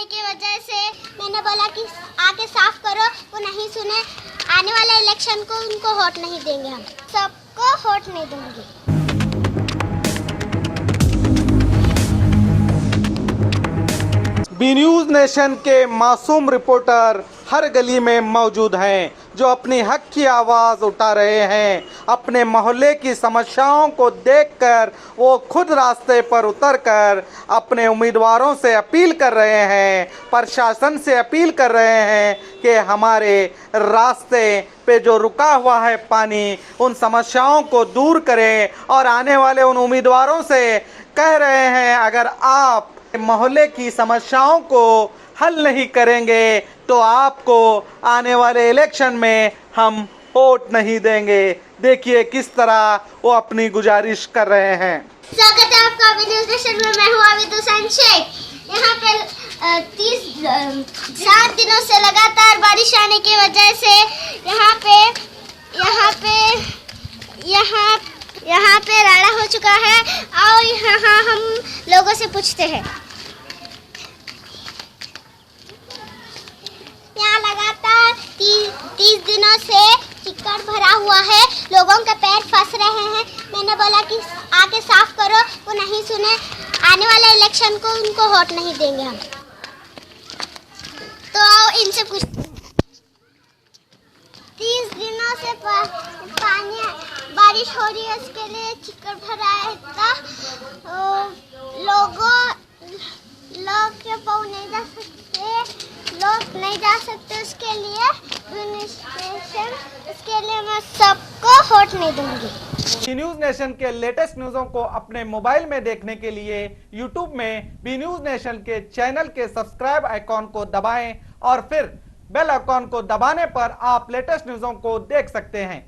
की वजह से मैंने बोला कि आके साफ करो, वो नहीं सुने। आने वाले इलेक्शन को उनको वोट नहीं देंगे, हम सबको वोट नहीं दूंगी। बी न्यूज़ नेशन के मासूम रिपोर्टर हर गली में मौजूद हैं, जो अपनी हक की आवाज़ उठा रहे हैं। अपने मोहल्ले की समस्याओं को देखकर वो खुद रास्ते पर उतरकर अपने उम्मीदवारों से अपील कर रहे हैं, प्रशासन से अपील कर रहे हैं कि हमारे रास्ते पे जो रुका हुआ है पानी, उन समस्याओं को दूर करें। और आने वाले उन उम्मीदवारों से कह रहे हैं, अगर आप मोहल्ले की समस्याओं को हल नहीं करेंगे तो आपको आने वाले इलेक्शन में हम वोट नहीं देंगे। देखिए किस तरह वो अपनी गुजारिश कर रहे हैं। स्वागत है आपका बी न्यूज़ नेशन में। मैं हूँ आबिद हुसैन शेख। यहाँ पे 7 दिनों से लगातार बारिश आने की वजह से यहाँ पे राड़ा हो चुका है। और यहाँ हम लोगों से पूछते हैं। यहाँ लगातार 30 दिनों से चिक्कड़ भरा हुआ है, लोगों के पैर फंस रहे हैं। मैंने बोला कि आके साफ करो, वो नहीं सुने। आने वाले इलेक्शन को उनको वोट नहीं देंगे हम। तो आओ इनसे कुछ। 30 दिनों से पानी बारिश हो रही है, उसके लिए चिक्कड़ भरा है। लोग नहीं जा सकते, उसके लिए मैं सबको वोट नहीं दूंगी। बी न्यूज़ नेशन के लेटेस्ट न्यूज़ों को अपने मोबाइल में देखने के लिए यूट्यूब में बी न्यूज़ नेशन के चैनल के सब्सक्राइब आइकॉन को दबाएं और फिर बेल आइकॉन को दबाने पर आप लेटेस्ट न्यूज़ों को देख सकते हैं।